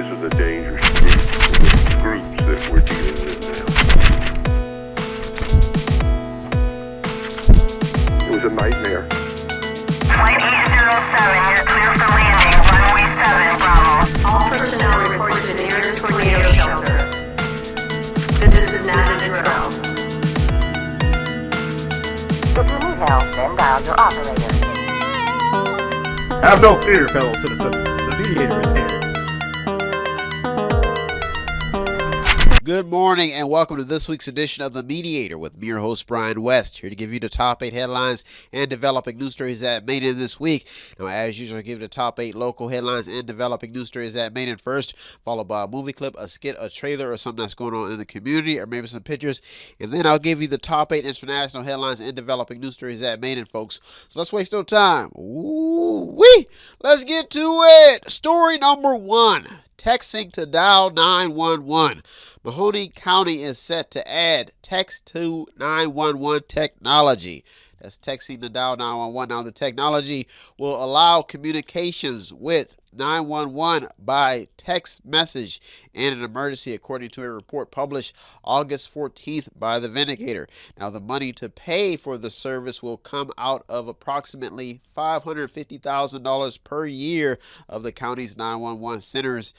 This is a dangerous groups that we're dealing with now. It was a nightmare. Flight 807, you're clear for landing. Runway 7, Bravo. All personnel report to the nearest tornado shelter. This is not a drill. If you need help, then dial your operator. Have no fear, fellow citizens. The Mediator is here. Good morning and welcome to this week's edition of The Mediator with me, your host, Brian West, here to give you the top 8 headlines and developing news stories that made it this week. Now, as usual, I give you the top 8 local headlines and developing news stories that made it first, followed by a movie clip, a skit, a trailer, or something that's going on in the community, or maybe some pictures. And then I'll give you the top 8 international headlines and developing news stories that made it, folks. So let's waste no time. Ooh-wee! Let's get to it. Story number 1. Texting to dial 911. Mahoning County is set to add text to 911 technology. That's texting to dial 911. Now, the technology will allow communications with 911 by text message in an emergency, according to a report published August 14th by the Mediator. Now, the money to pay for the service will come out of approximately $550,000 per year of the county's 911 centers.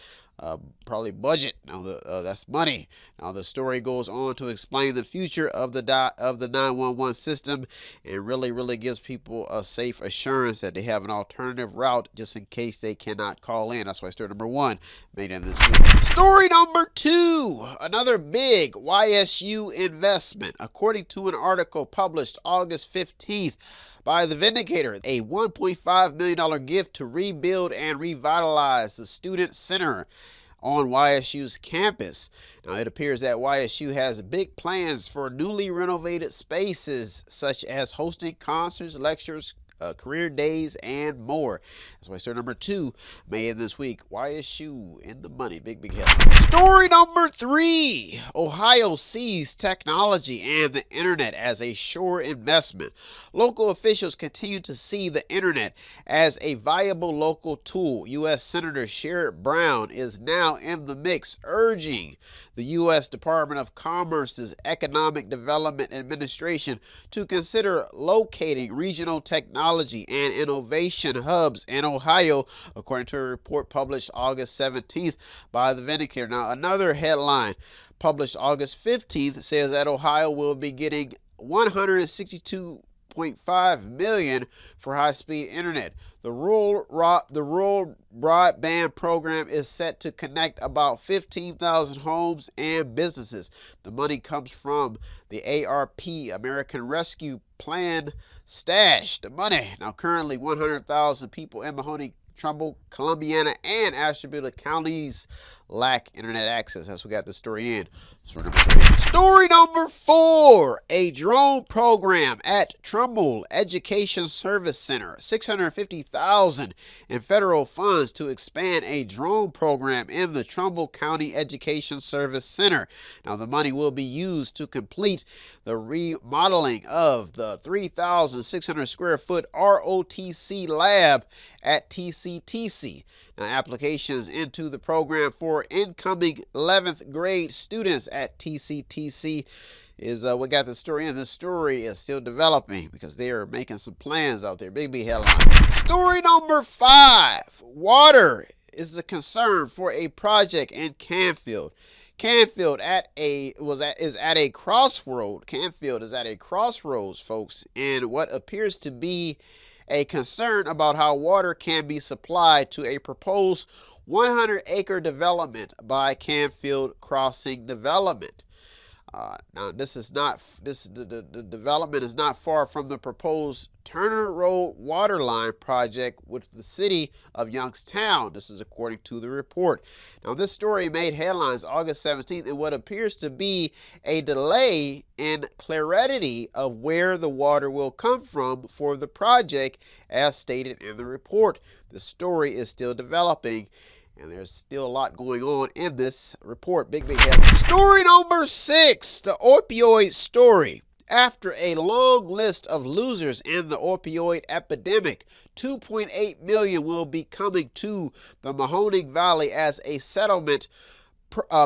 Probably budget. Now that's money. Now the story goes on to explain the future of the 911 system and really gives people a safe assurance that they have an alternative route just in case they cannot call in. That's why story number 1 made in this week. Story number 2, another big YSU investment. According to an article published August 15th by the Mediator, a $1.5 million gift to rebuild and revitalize the student center on YSU's campus. Now, it appears that YSU has big plans for newly renovated spaces, such as hosting concerts, lectures, career days, and more. That's why story number 2 made this week. YSU in the money. Big headline. Story number 3. Ohio sees technology and the internet as a sure investment. Local officials continue to see the internet as a viable local tool. U.S. Senator Sherrod Brown is now in the mix, urging the U.S. Department of Commerce's Economic Development Administration to consider locating regional technology and innovation hubs in Ohio, according to a report published August 17th by the Mediator. Now, another headline published August 15th says that Ohio will be getting $162.5 million for high-speed internet. The rural broadband program is set to connect about 15,000 homes and businesses. The money comes from the ARP, American Rescue Plan stash. The money. Now, currently 100,000 people in Mahoning, Trumbull, Columbiana, and Ashtabula counties lack internet access. That's what we got the story in. Story number 3. Story number 4. A drone program at Trumbull Education Service Center. $650,000 in federal funds to expand a drone program in the Trumbull County Education Service Center. Now, the money will be used to complete the remodeling of the 3,600 square foot ROTC lab at TCTC. Now, applications into the program for incoming 11th grade students at TCTC is we got the story in. This story is still developing because they are making some plans out there. Big headline. Story number 5. Water is a concern for a project in Canfield. Canfield is at a crossroad. Canfield is at a crossroads, folks, and what appears to be a concern about how water can be supplied to a proposed 100-acre development by Canfield Crossing Development. Now, the development is not far from the proposed Turner Road Waterline project with the city of Youngstown. This is according to the report. Now, this story made headlines August 17th in what appears to be a delay in clarity of where the water will come from for the project, as stated in the report. The story is still developing, and there's still a lot going on in this report. Big headline. Story number 6, the opioid story. After a long list of losers in the opioid epidemic, 2.8 million will be coming to the Mahoning Valley as a settlement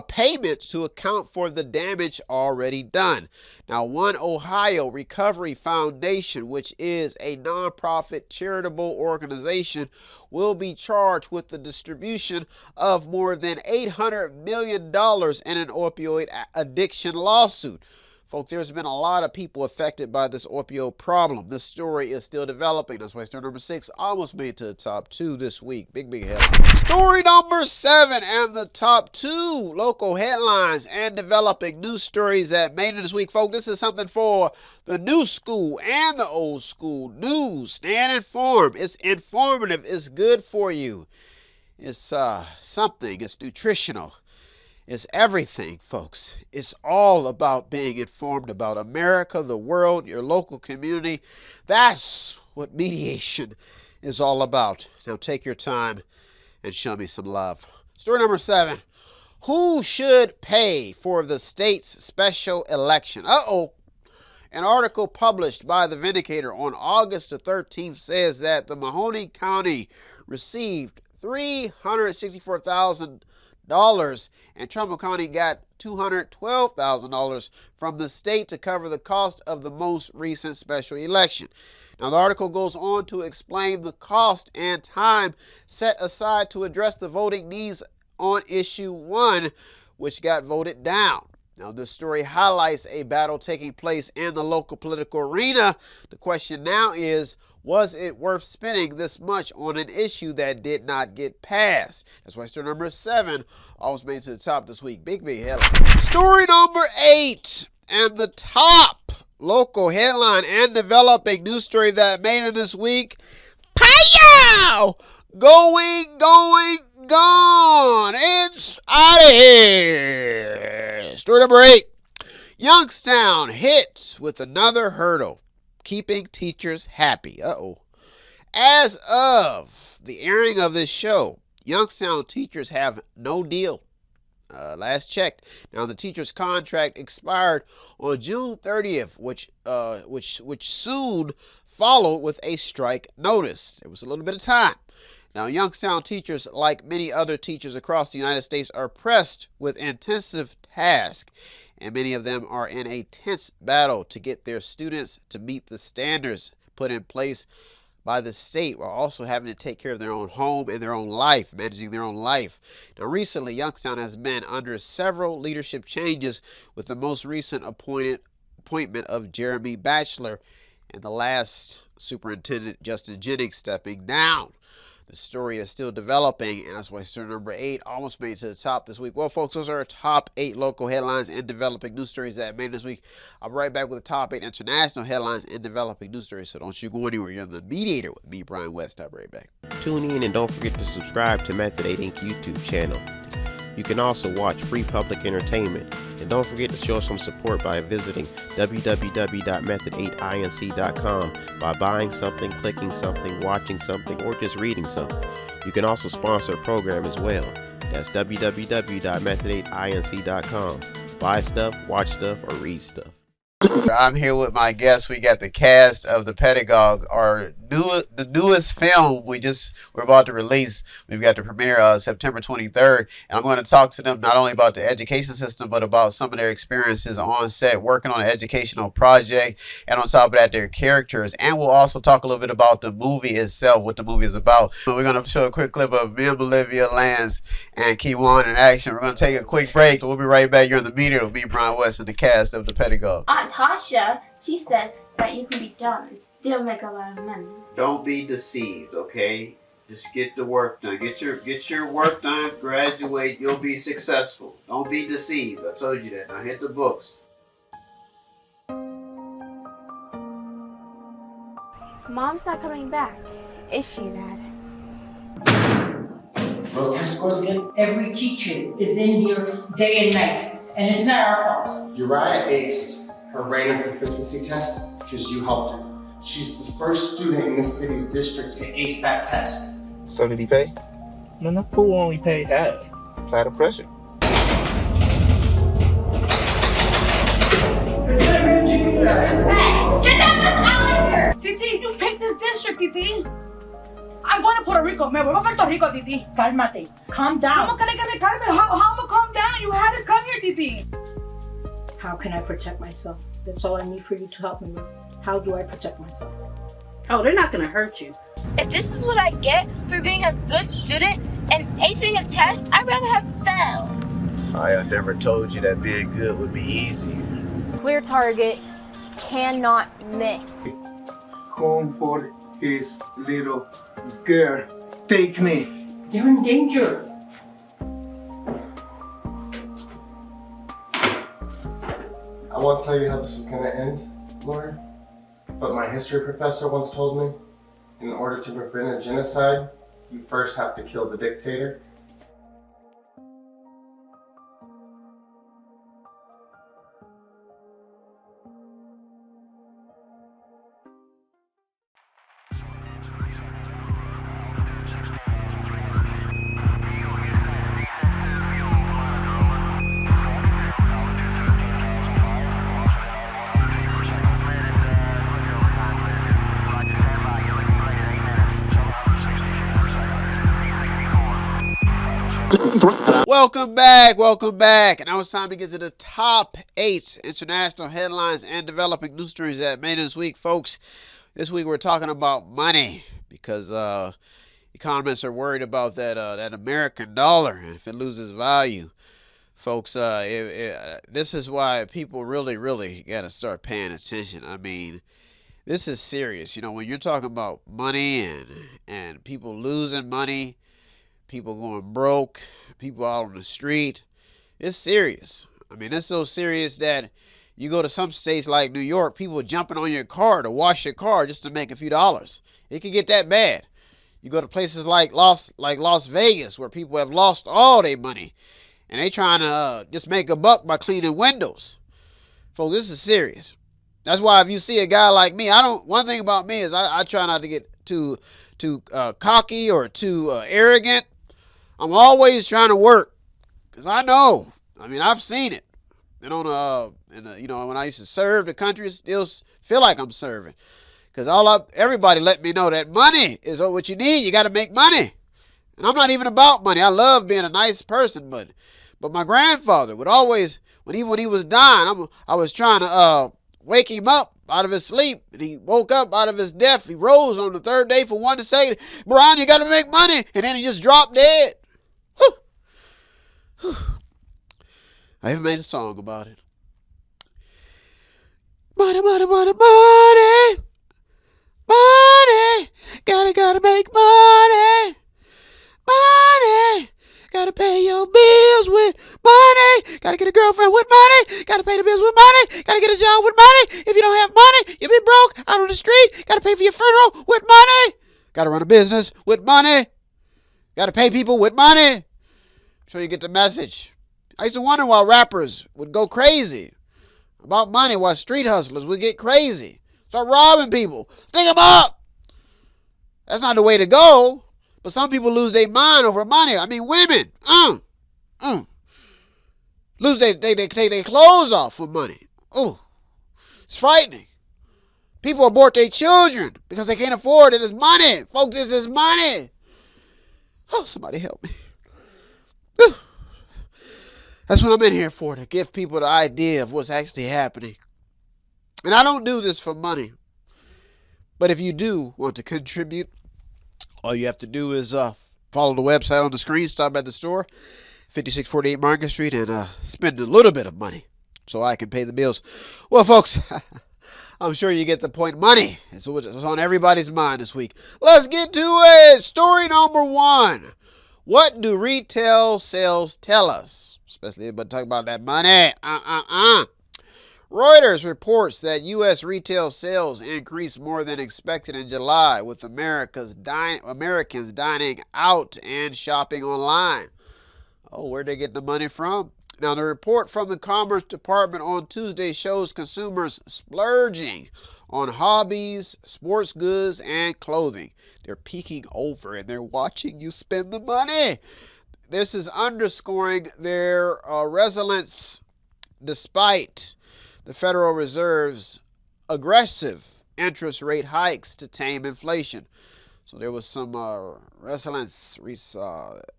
payment to account for the damage already done. Now, One Ohio Recovery Foundation, which is a nonprofit charitable organization, will be charged with the distribution of more than $800 million in an opioid addiction lawsuit. Folks, there's been a lot of people affected by this opioid problem. This story is still developing. That's why story number 6 almost made it to the top 2 this week. Big headline. Story number 7 and the top 2 local headlines and developing news stories that made it this week. Folks, this is something for the new school and the old school. News. Stand informed. It's informative. It's good for you. It's something. It's nutritional. It's everything, folks. It's all about being informed about America, the world, your local community. That's what mediation is all about. Now take your time and show me some love. Story number 7. Who should pay for the state's special election? An article published by the Mediator on August the 13th says that the Mahoning County received $364,000 and Trumbull County got $212,000 from the state to cover the cost of the most recent special election. Now, the article goes on to explain the cost and time set aside to address the voting needs on issue 1, which got voted down. Now, this story highlights a battle taking place in the local political arena. The question now is, was it worth spending this much on an issue that did not get passed? That's why story number 7 almost made it to the top this week. Big headline. Story number 8 and the top local headline and developing news story that made it this week. Pow! Going, gone. It's out of here. Story number 8. Youngstown hits with another hurdle, keeping teachers happy. As of the airing of this show, Youngstown teachers have no deal. Last checked. Now, the teacher's contract expired on June 30th, which soon followed with a strike notice. There was a little bit of time. Now, Youngstown teachers, like many other teachers across the United States, are pressed with intensive tasks, and many of them are in a tense battle to get their students to meet the standards put in place by the state, while also having to take care of their own home and their own life, managing their own life. Now, recently, Youngstown has been under several leadership changes, with the most recent appointment of Jeremy Batchelor and the last superintendent, Justin Jennings, stepping down. The story is still developing, and that's why story number 8 almost made it to the top this week. Well, folks, those are our top 8 local headlines and developing news stories that made this week. I'll be right back with the top 8 international headlines and developing news stories, so don't you go anywhere. You're the Mediator with me, Brian West. I'll be right back. Tune in and don't forget to subscribe to Method 8 Inc. YouTube channel. You can also watch free public entertainment. And don't forget to show some support by visiting www.method8inc.com by buying something, clicking something, watching something, or just reading something. You can also sponsor a program as well. That's www.method8inc.com. Buy stuff, watch stuff, or read stuff. I'm here with my guests. We got the cast of The Pedagogue, the newest film we're about to release. We've got the premiere September 23rd, and I'm going to talk to them not only about the education system, but about some of their experiences on set, working on an educational project, and on top of that, their characters. And we'll also talk a little bit about the movie itself, what the movie is about. We're going to show a quick clip of me, Olivia Lance, and Keywan in action. We're going to take a quick break. We'll be right back. You're in the Mediator with me, Brian West, and the cast of The Pedagogue. Aunt Tasha, she said that you can be dumb and still make a lot of money. Don't be deceived, okay? Just get the work done. Get your work done, graduate, you'll be successful. Don't be deceived. I told you that. Now hit the books. Mom's not coming back, is she, Dad? What test scores again? Every teacher is in here day and night, and it's not our fault. Uriah aced her random proficiency test because you helped her. She's the first student in the city's district to ace that test. So did he pay? No, who only paid that? Apply the pressure. Hey, get that mess out of here! Titi, you picked this district, Titi. I'm going to Puerto Rico. Me voy a Puerto Rico, Titi. Cálmate. Calm down. ¿Cómo que me calme? How am I calm down? You had us come here, Titi. How can I protect myself? That's all I need for you to help me with. How do I protect myself? Oh, they're not gonna hurt you. If this is what I get for being a good student and acing a test, I'd rather have failed. I never told you that being good would be easy. Clear target, cannot miss. Home for his little girl. Take me. They're in danger. I won't tell you how this is gonna end, Lori, but my history professor once told me, in order to prevent a genocide, you first have to kill the dictator. Welcome back. And now it's time to get to the top 8 international headlines and developing news stories that made it this week, folks. This week we're talking about money because economists are worried about that American dollar and if it loses value. Folks, this is why people really got to start paying attention. I mean, this is serious. You know, when you're talking about money and people losing money, people going broke, people out on the street, it's serious. I mean, it's so serious that you go to some states like New York, people jumping on your car to wash your car just to make a few dollars. It can get that bad. You go to places like Las Vegas where people have lost all their money and they trying to just make a buck by cleaning windows. Folks, this is serious. That's why if you see a guy like me, one thing about me is I try not to get too cocky or too arrogant. I'm always trying to work because I know. I mean, I've seen it. And when I used to serve the country, still feel like I'm serving. Because everybody let me know that money is what you need. You got to make money. And I'm not even about money. I love being a nice person, but my grandfather would always, when he was dying, I was trying to wake him up out of his sleep, and he woke up out of his death. He rose on the third day for one to say, "Brian, you got to make money," and then he just dropped dead. I even made a song about it. Money, money, money, money, money, gotta make money, money, gotta pay your bills with money, gotta get a girlfriend with money, gotta pay the bills with money, gotta get a job with money. If you don't have money, you'll be broke out on the street. Gotta pay for your funeral with money, gotta run a business with money, gotta pay people with money. So you get the message. I used to wonder why rappers would go crazy about money, why street hustlers would get crazy, start robbing people, stick them up. That's not the way to go. But some people lose their mind over money. I mean, women, lose they take their clothes off for money. Oh, it's frightening. People abort their children because they can't afford it. It's money, folks. This is money. Oh, somebody help me. Whew. That's what I'm in here for, to give people the idea of what's actually happening. And I don't do this for money. But if you do want to contribute, all you have to do is follow the website on the screen, stop at the store, 5648 Market Street, and spend a little bit of money so I can pay the bills. Well, folks, I'm sure you get the point. Money is on everybody's mind this week. Let's get to it. Story number 1. What do retail sales tell us? Especially about talking about that money. Reuters reports that U.S. retail sales increased more than expected in July, with Americans dining out and shopping online. Oh, where'd they get the money from? Now, the report from the Commerce Department on Tuesday shows consumers splurging on hobbies, sports goods, and clothing. They're peeking over and they're watching you spend the money. This is underscoring their resilience despite the Federal Reserve's aggressive interest rate hikes to tame inflation. So there was some resilience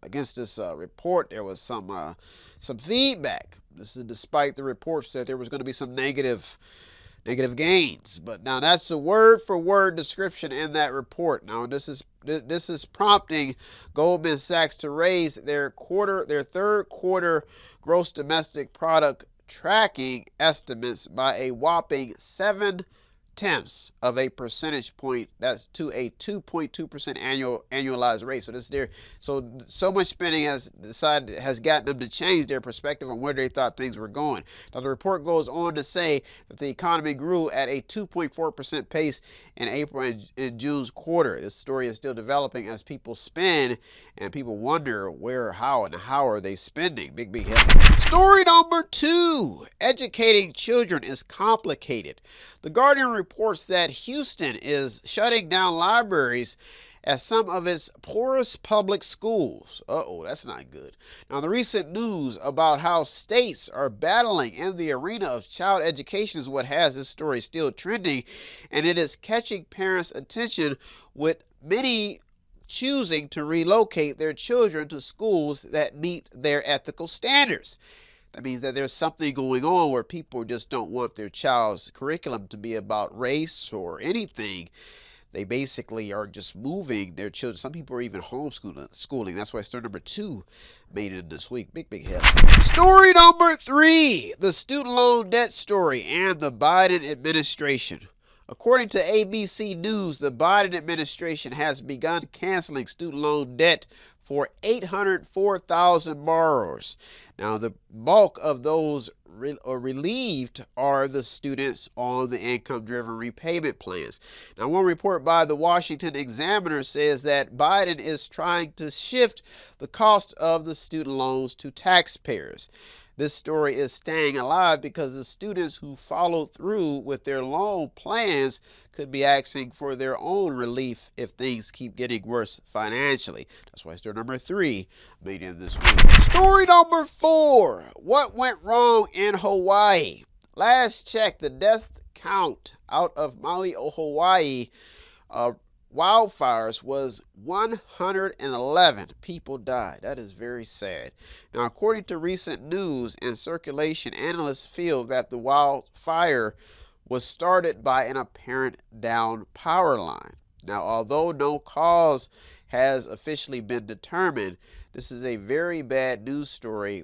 against this report. There was some feedback. This is despite the reports that there was going to be some negative gains. But now that's a word for word description in that report. Now this is prompting Goldman Sachs to raise their third quarter gross domestic product tracking estimates by a whopping 0.7 of a percentage point. That's to a 2.2% annualized rate. So much spending has gotten them to change their perspective on where they thought things were going. Now the report goes on to say that the economy grew at a 2.4% pace in April and June's quarter. This story is still developing as people spend and people wonder where, how are they spending. Big headline. Story number 2: educating children is complicated. The Guardian reports that Houston is shutting down libraries at some of its poorest public schools. That's not good. Now, the recent news about how states are battling in the arena of child education is what has this story still trending, and it is catching parents' attention, with many choosing to relocate their children to schools that meet their ethical standards. That means that there's something going on where people just don't want their child's curriculum to be about race or anything. They basically are just moving their children. Some people are even homeschooling. That's why story number 2 made it this week. Big head. Story number 3: the student loan debt story and the Biden administration. According to ABC News, the Biden administration has begun canceling student loan debt for 804,000 borrowers. Now, the bulk of those relieved are the students on the income-driven repayment plans. Now, one report by the Washington Examiner says that Biden is trying to shift the cost of the student loans to taxpayers. This story is staying alive because the students who follow through with their loan plans could be asking for their own relief if things keep getting worse financially. That's why story number 3 made it this week. Story number 4: what went wrong in Hawaii? Last check, the death count out of Maui, Hawaii, wildfires was 111 people died. That is very sad. Now, according to recent news and circulation, analysts feel that the wildfire was started by an apparent downed power line. Now, although no cause has officially been determined, this is a very bad news story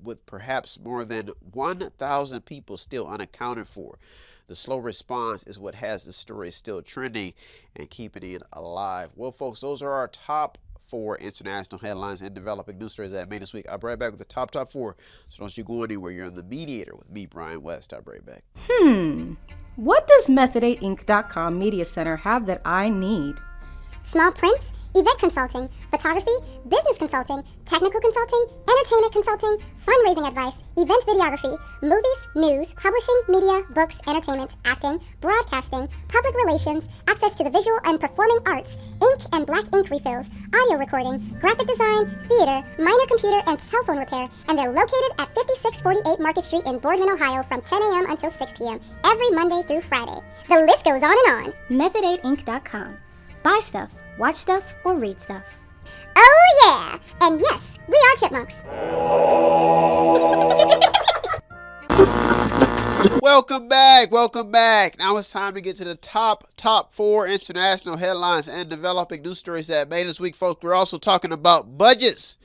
with perhaps more than 1,000 people still unaccounted for. The slow response is what has the story still trending and keeping it alive. Well, folks, those are our top 4 international headlines and developing news stories that made this week. I'll be right back with the top 4. So don't you go anywhere. You're in the Mediator with me, Brian West. I'll be right back. What does Method8Inc.com Media Center have that I need? Small prints, event consulting, photography, business consulting, technical consulting, entertainment consulting, fundraising advice, event videography, movies, news, publishing, media, books, entertainment, acting, broadcasting, public relations, access to the visual and performing arts, ink and black ink refills, audio recording, graphic design, theater, minor computer and cell phone repair, and they're located at 5648 Market Street in Boardman, Ohio from 10 a.m. until 6 p.m. every Monday through Friday. The list goes on and on. Method8Inc.com. Buy stuff, watch stuff, or read stuff. Oh yeah! And yes, we are chipmunks. Welcome back. Now it's time to get to the top 4 international headlines and developing news stories that made this week, folks. We're also talking about budgets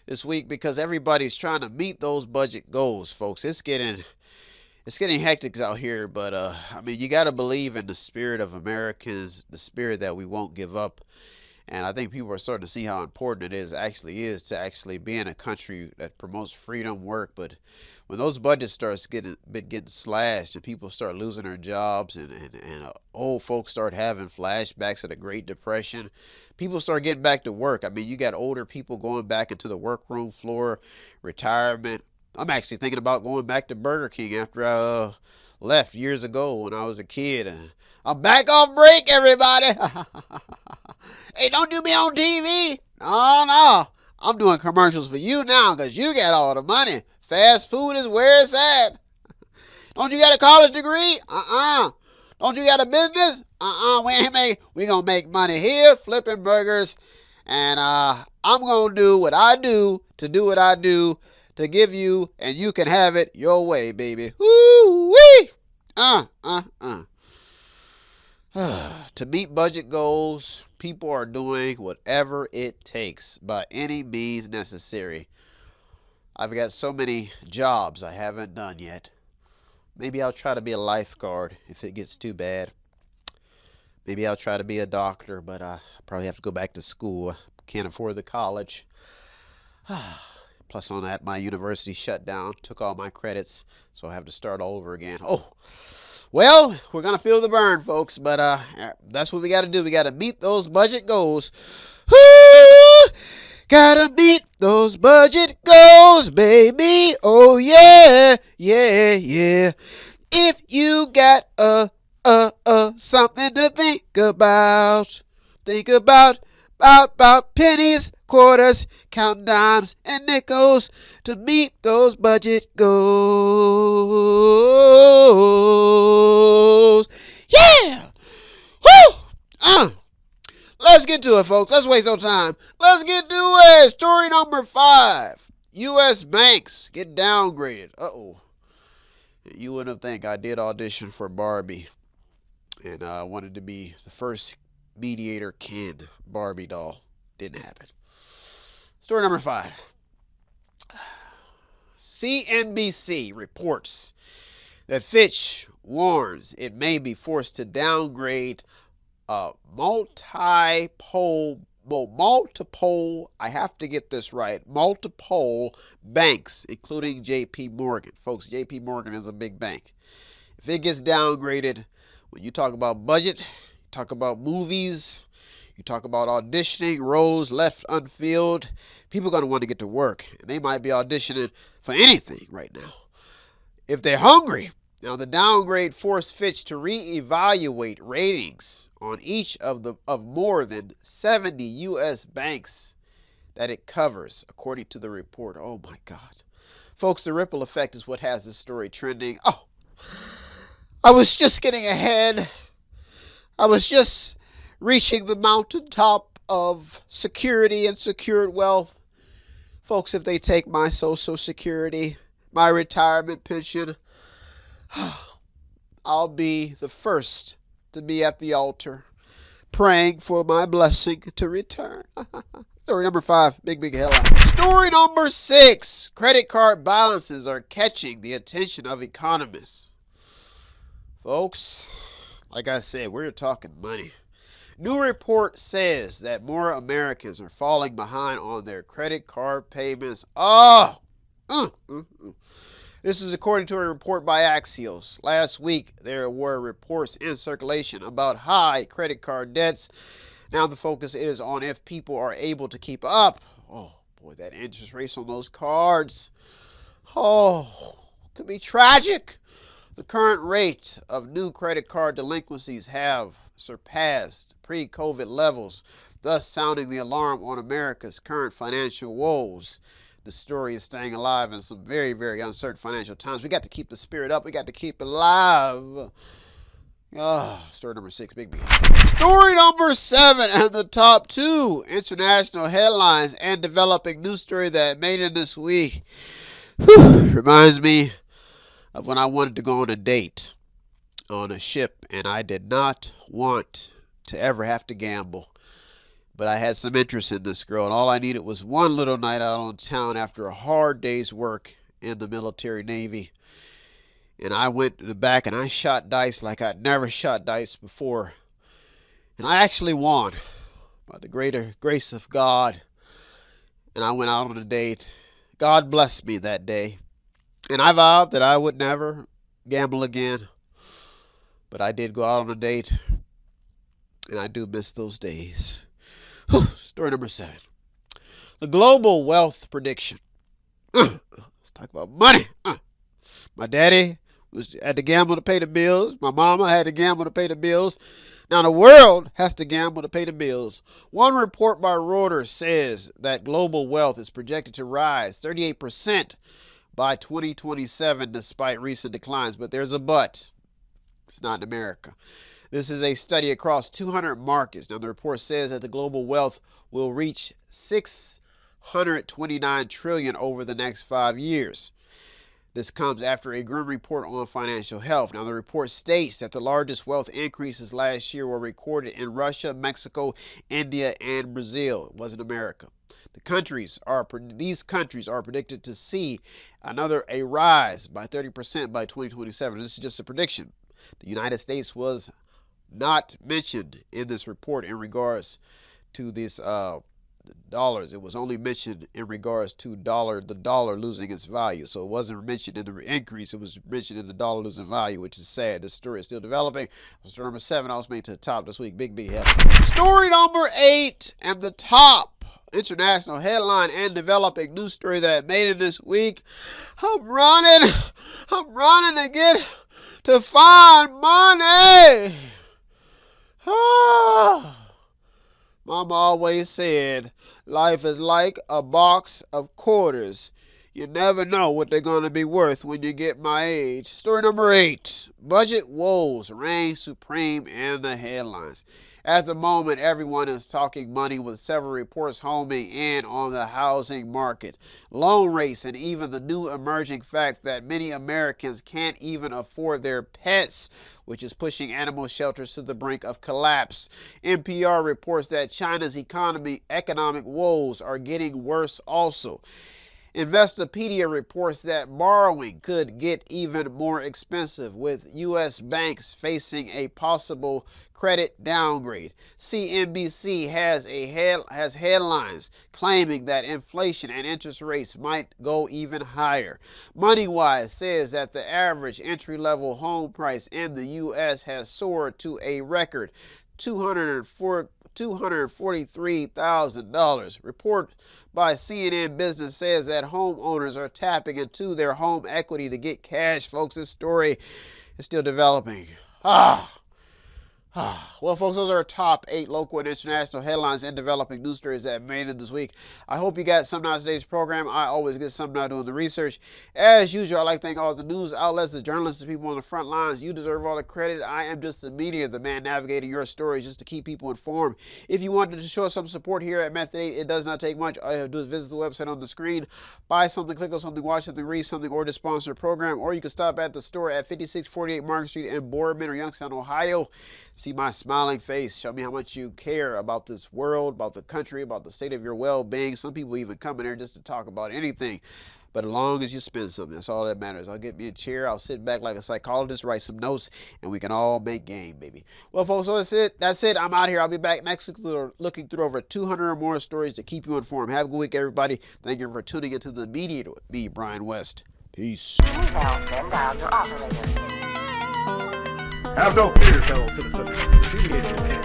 this week because everybody's trying to meet those budget goals, folks. It's getting hectic out here, but you got to believe in the spirit of Americans, the spirit that we won't give up. And I think people are starting to see how important it is to actually be in a country that promotes freedom, work. But when those budgets starts getting slashed and people start losing their jobs and old folks start having flashbacks of the Great Depression, people start getting back to work. You got older people going back into the workroom floor, retirement. I'm actually thinking about going back to Burger King after I left years ago when I was a kid. I'm back off break, everybody. Hey, don't do me on TV. No. I'm doing commercials for you now because you got all the money. Fast food is where it's at. Don't you got a college degree? Don't you got a business? We gonna make money here flipping burgers. And I'm gonna do what I do to give you, and you can have it your way, baby. Woo-wee! To meet budget goals, people are doing whatever it takes by any means necessary. I've got so many jobs I haven't done yet. Maybe I'll try to be a lifeguard if it gets too bad. Maybe I'll try to be a doctor, but I probably have to go back to school. Can't afford the college. Plus on that, my university shut down, took all my credits, so I have to start all over again. Oh, well, we're going to feel the burn, folks, but that's what we got to do. We got to meet those budget goals. Woo! Gotta meet those budget goals, baby. Oh, yeah, yeah, yeah. If you got something to think about pennies, quarters, count dimes and nickels to meet those budget goals. Yeah! Woo! Let's get to it, folks. Let's waste no time. Let's get to it. Story number 5. U.S. banks get downgraded. Uh-oh. You wouldn't think I did audition for Barbie. And I wanted to be the first Mediator Ken Barbie doll. Didn't happen. Story number 5. CNBC reports that Fitch warns it may be forced to downgrade multiple, I have to get this right, multiple banks, including JP Morgan. Folks, JP Morgan is a big bank. If it gets downgraded, when you talk about budget, you talk about movies, you talk about auditioning, roles left unfilled, people are going to want to get to work. And they might be auditioning for anything right now. If they're hungry, now the downgrade forced Fitch to reevaluate ratings on each of more than 70 U.S. banks that it covers, according to the report. Oh my God. Folks, the ripple effect is what has this story trending. Oh, I was just getting ahead. I was just reaching the mountaintop of security and secured wealth. Folks, if they take my Social Security, my retirement pension, I'll be the first to be at the altar praying for my blessing to return. Story number 5, big headline. Story number 6, credit card balances are catching the attention of economists. Folks, like I said, we're talking money. New report says that more Americans are falling behind on their credit card payments. This is according to a report by Axios. Last week, there were reports in circulation about high credit card debts. Now the focus is on if people are able to keep up. Oh, boy, that interest rate on those cards. Oh, could be tragic. The current rate of new credit card delinquencies have surpassed pre-COVID levels, thus sounding the alarm on America's current financial woes. The story is staying alive in some very, very uncertain financial times. We got to keep the spirit up. We got to keep it alive. Story number 6, big. Story number 7 and the top 2 international headlines and developing news story that made it this week. Reminds me of when I wanted to go on a date on a ship, and I did not want to ever have to gamble. But I had some interest in this girl, and all I needed was one little night out on town after a hard day's work in the military Navy. And I went to the back and I shot dice like I'd never shot dice before. And I actually won by the greater grace of God. And I went out on a date. God blessed me that day. And I vowed that I would never gamble again. But I did go out on a date. And I do miss those days. Story number 7. The global wealth prediction. Let's talk about money. My daddy had to gamble to pay the bills. My mama had to gamble to pay the bills. Now the world has to gamble to pay the bills. One report by Reuters says that global wealth is projected to rise 38% by 2027 despite recent declines. But there's a but. It's not in America. This is a study across 200 markets. Now, the report says that the global wealth will reach $629 trillion over the next 5 years. This comes after a grim report on financial health. Now, the report states that the largest wealth increases last year were recorded in Russia, Mexico, India, and Brazil. It wasn't America. These countries are predicted to see a rise by 30% by 2027. This is just a prediction. The United States was not mentioned in this report in regards to this dollars. It was only mentioned in regards to the dollar losing its value. So it wasn't mentioned in the increase. It was mentioned in the dollar losing value, which is sad. This story is still developing. Story number 7 I was made to the top this week. Big B head. Story number 8 and the top international headline and developing news story that made it this week. I'm running to find money. Mama always said, life is like a box of quarters. You never know what they're going to be worth when you get my age. Story number 8. Budget woes reign supreme in the headlines. At the moment, everyone is talking money with several reports homing in on the housing market, loan rates, and even the new emerging fact that many Americans can't even afford their pets, which is pushing animal shelters to the brink of collapse. NPR reports that China's economic woes are getting worse also. Investopedia reports that borrowing could get even more expensive, with U.S. banks facing a possible credit downgrade. CNBC has headlines claiming that inflation and interest rates might go even higher. MoneyWise says that the average entry-level home price in the U.S. has soared to a record $243,000. Report by CNN Business says that homeowners are tapping into their home equity to get cash. Folks, this story is still developing. Well, folks, those are our top 8 local and international headlines and developing news stories that made it this week. I hope you got something out of today's program. I always get something out doing the research. As usual, I'd like to thank all the news outlets, the journalists, the people on the front lines. You deserve all the credit. I am just the media, the man navigating your stories just to keep people informed. If you wanted to show some support here at Method 8, it does not take much. All you have to do is visit the website on the screen, buy something, click on something, watch something, read something, or to sponsor a program. Or you can stop at the store at 5648 Market Street in Boardman or Youngstown, Ohio. See my smiling face. Show me how much you care about this world, about the country, about the state of your well-being. Some people even come in here just to talk about anything. But as long as you spend something, that's all that matters. I'll get me a chair. I'll sit back like a psychologist, write some notes, and we can all make game, baby. Well, folks, so that's it. That's it. I'm out here. I'll be back next week looking through over 200 or more stories to keep you informed. Have a good week, everybody. Thank you for tuning into the Mediator with me, Brian West. Peace. Have no fear, fellow citizens. The Mediator is here.